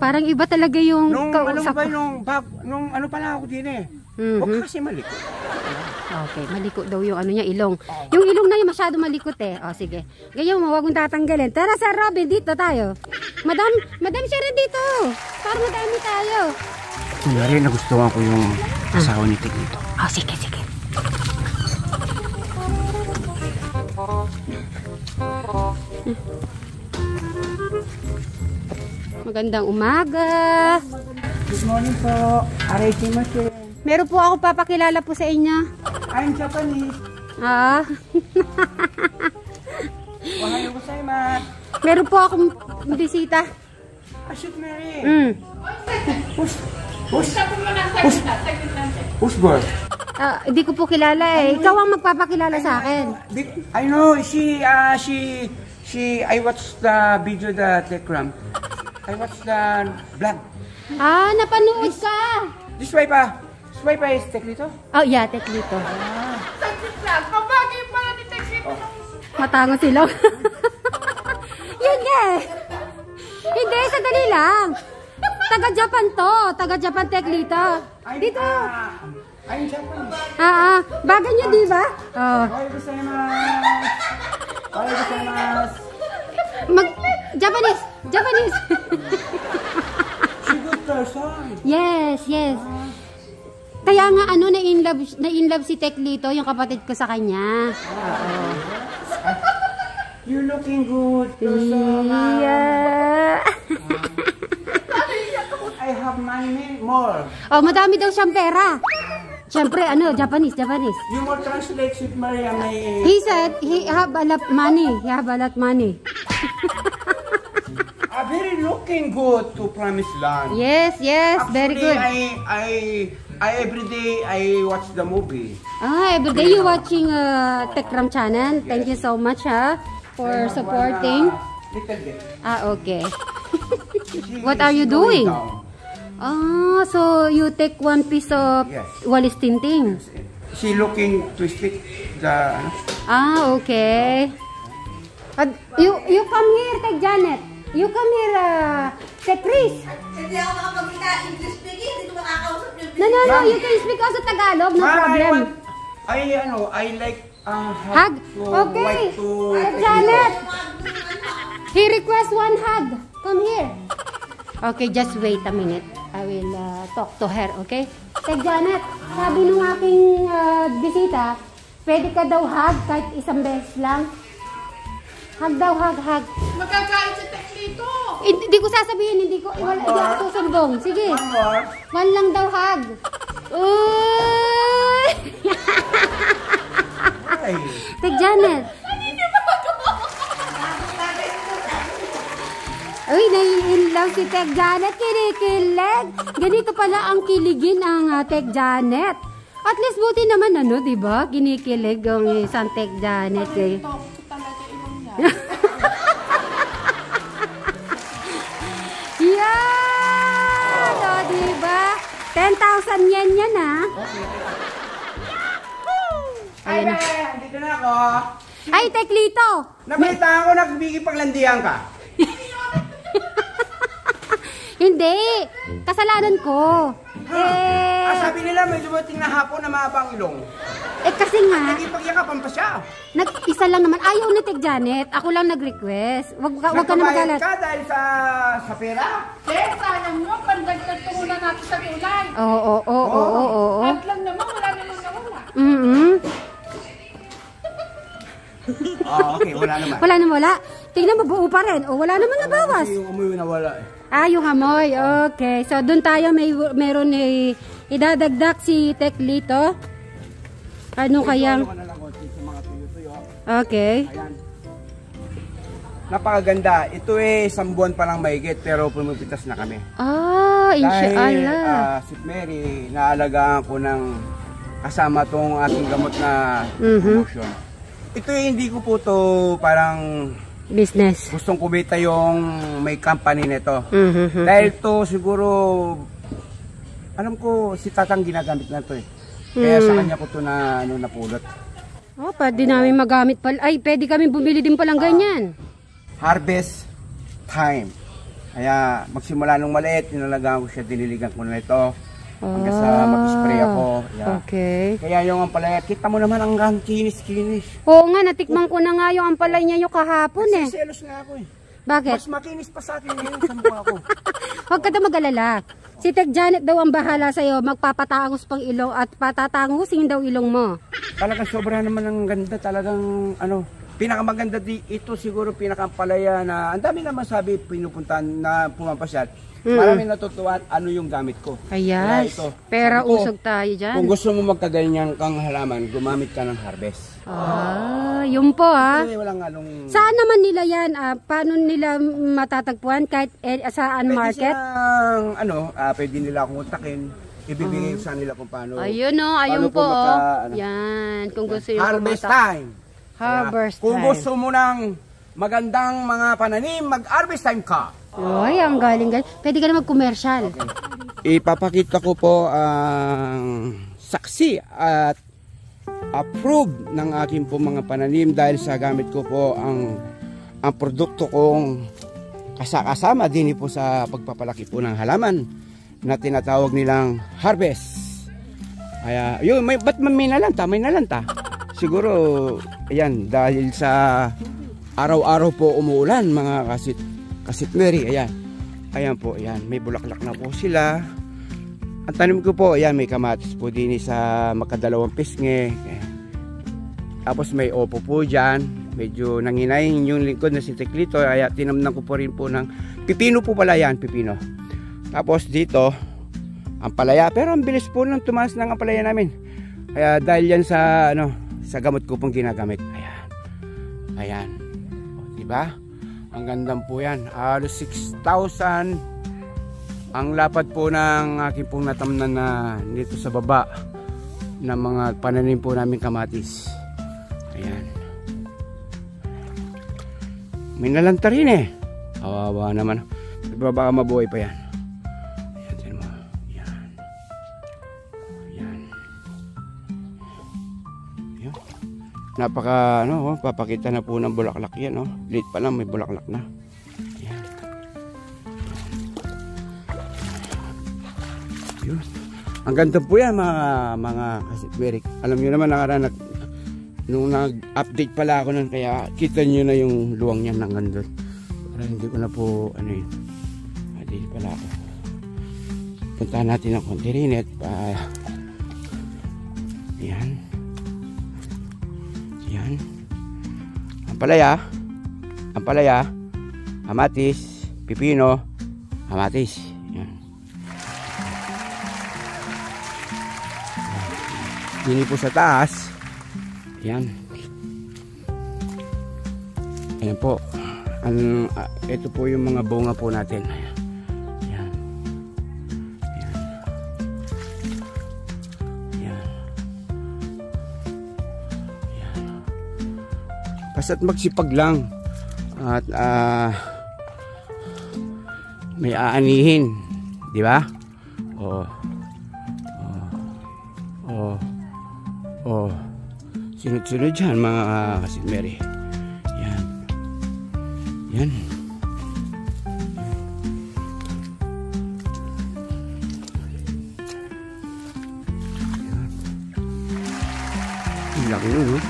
Parang iba talaga yung kausap ko. Nung ano pala ako din eh. Huwag kasi malikot. Okay, malikot daw yung ano niya, ilong. Yung ilong na yung masyado malikot eh. O, sige. Ganyan mo, huwag mong tatanggalin. Tara, Sir Robin, dito tayo. Madam Sharon dito. Para madami tayo. Kunwari, nagustuhan ko yung asawa ni Tek dito. O, sige, sige. Magandang umaga. Good morning po. Arigato. Meron po ako papakilala po sa inyo. I'm Japanese. Ah. Ohayo gozaimasu. Meron po akong bisita. Shoot Mary. Who's girl? Hindi ko po kilala eh. Ikaw ang magpapakilala sa akin. I know, she, I watched the video, the Tekram. I watched the vlog. Ah, napanood ka. This way pa. This way pa is Teklito? Oh, yeah, Teklito. Pabagay pala ni Teklito. Matango sila. Yun nga eh. Hindi, sandali lang. Taga-Japan to. Taga-Japan Teklito. Dito. I'm Japanese. Bagay niya, di ba? Oh. Japanese. Japanese. She good person. Yes, yes. Kaya nga ano, na-inlove si Teklito, yung kapatid ko sa kanya. You're looking good person. Yeah. I have money more. Oh, madami daw siyang pera. Siyempre, ano, Japanese. You more translate with Maria may... He said he have a lot money. He have a lot money. Very looking good to Promised Land. Yes, Actually, very good. I every day I watch the movie. Every day you watching Tekram channel. Thank you so much for supporting. Little bit. Okay. What are you doing? So you take one piece of Walis Tinting. She looking to stick the... Okay. You come here, Tek Janet. You come here, Tek Chris. Hindi ako makapagkita English speaking, hindi ko makakausap yung No, you can speak also Tagalog, no problem. I like hug. Okay. Tek Janet. He requests one hug. Come here. Okay, just wait a minute. I will talk to her, okay? Tek Janet, sabi nung aking bisita, pwede ka daw hug kahit isang beses lang. Hug daw, hug. Magkakain si Teklito. Hindi ko sasabihin, hindi ako susumbong. Sige. One lang daw hug. Uy! Tek Janet. Uy, nai-inlove si Tek Janet, kinikilig. Ganito pala ang kiligin ang Tek Janet. At least buti naman ano, di ba? Kinikilig ang isang Tek Janet. Eh. Talaga ibang niya. Yan! O, di ba? 10,000 yen yan, ha? Ay, dito na ako. Ay, Teklito! Nabalitaan ko, nagbigipaglandian ka. Hindi! Kasalanan ko. Sabi nila may dumating na hapon na mahabang ilong. Kasi nga, Nagipagyakapan pa siya. isa lang naman. Ayaw ni Tek Janet. Ako lang nag-request. Wag ka na Nagpabayad magalat. ka dahil sa pera? Sayang mo, pandagdag ko muna natin sa tulay. Oo. At lang naman, wala naman nawala. Okay, wala naman. Wala. Tingnan mo, buo pa rin. Wala naman nabawas. Yung amoy nawala eh. Yung amoy. Okay. So, doon tayo meron idadagdag si Teklito. Ano kayang... Okay. Ayan. Napakaganda. Ito isang buwan pa lang mahigit pero pumipitas na kami. Inshallah. Si Mary, naalagaan ko ng kasama tong ating gamot na promotion. Ito hindi ko po to parang business. gustong kumita yung may company nito. Dahil to siguro, alam ko si Tatang ginagamit na to eh. Kaya sa kanya ko to na napulot. Pwede namin magamit pala. Ay, pwede kami bumili din palang ganyan. Harvest time. Kaya magsimula nung maliit, inalagaan ko siya, diniligan ko na ito. Hanggang sa mag-spray ako. Yeah. Okay. Kaya yung ampalaya, kita mo naman hanggang kinis-kinis. Oo nga, natikman ko na nga yung ampalay niya yung kahapon eh. Selos nga ako eh. Bakit? Mas makinis pa sa akin ngayon sa mukha ko. Huwag ka na mag-alala. Si Tech Janet daw ang bahala sa'yo, magpapatangos pang ilong at patatangusin daw ilong mo. Talagang sobra naman ang ganda, talagang ano, pinakamaganda ito siguro pinakampalaya na ang dami naman sabi pinupuntahan na pumapasyal. Marami natutuwa ano yung gamit ko. Ayan. Pera usog tayo dyan. Kung gusto mo magkaganyan kang halaman, gumamit ka ng harvest. Yun po Kasi walang anong... Saan naman nila yan? Paano nila matatagpuan? Kahit saan market? Pwede nila akong kontakin. Ibibigay sa nila kung paano. Ayun o, ayun po. Yan, kung gusto yung harvest time. Harvest time. Kung gusto mo ng magandang mga pananim, mag-harvest time ka. Ay, ang galing-galing. Pwede ka na mag-commercial. Okay. Ipapakita ko po ang saksi at approve ng aking po mga pananim dahil sa gamit ko po ang produkto kong kasama din po sa pagpapalaki po ng halaman na tinatawag nilang harvest. Kaya, yun, ba't may nalanta? Siguro, ayan, dahil sa araw-araw po umuulan mga kasit Mary, ayan. Ayan po, ayan, may bulaklak na po sila. Ang tanim ko po, ayan, may kamatis po din sa makadalawang pisngi. Tapos may opo po dyan. Medyo nanginayin yung lingkod na si Teklito. Kaya tinamnan ko po rin po ng pipino po pala yan, pipino. Tapos dito, ampalaya. Pero ang bilis po nang tumaas ng ampalaya namin. Kaya dahil yan sa, sa gamot ko pong ginagamit. Ayan. Ayan. O, diba? Ang gandang po yan. 6,000 ang lapad po ng aking pong natamnan na dito sa baba ng mga pananim po namin kamatis. Ayan. May nalanta rin eh. Kawawa naman. Baka mabuhay pa yan. Ayan, tiyan mo. Ayan. Ayan. Ayan. Napaka, papakita na po ng bulaklak yan, Late pa lang, may bulaklak na. Ayan. Yun. Ang ganda po yan, mga kasitwerik. Alam nyo naman, nung nag-update pala ako nun, kaya kita nyo na yung luwang yan ng ganda. Para hindi ko na po, update pala ako. Puntahan natin ang konti rin at ayan. Yan. Ampalaya, kamatis, pipino, kamatis. Yan. Dini po sa taas. Yan. Ayan po. Ito po yung mga bunga po natin. Ayan. Ayan. Ayan. Basta't magsipag lang at may aanihin, di ba? Sunod-sunod dyan mga kasit Mary. Yan. Yan. Ang laki nun,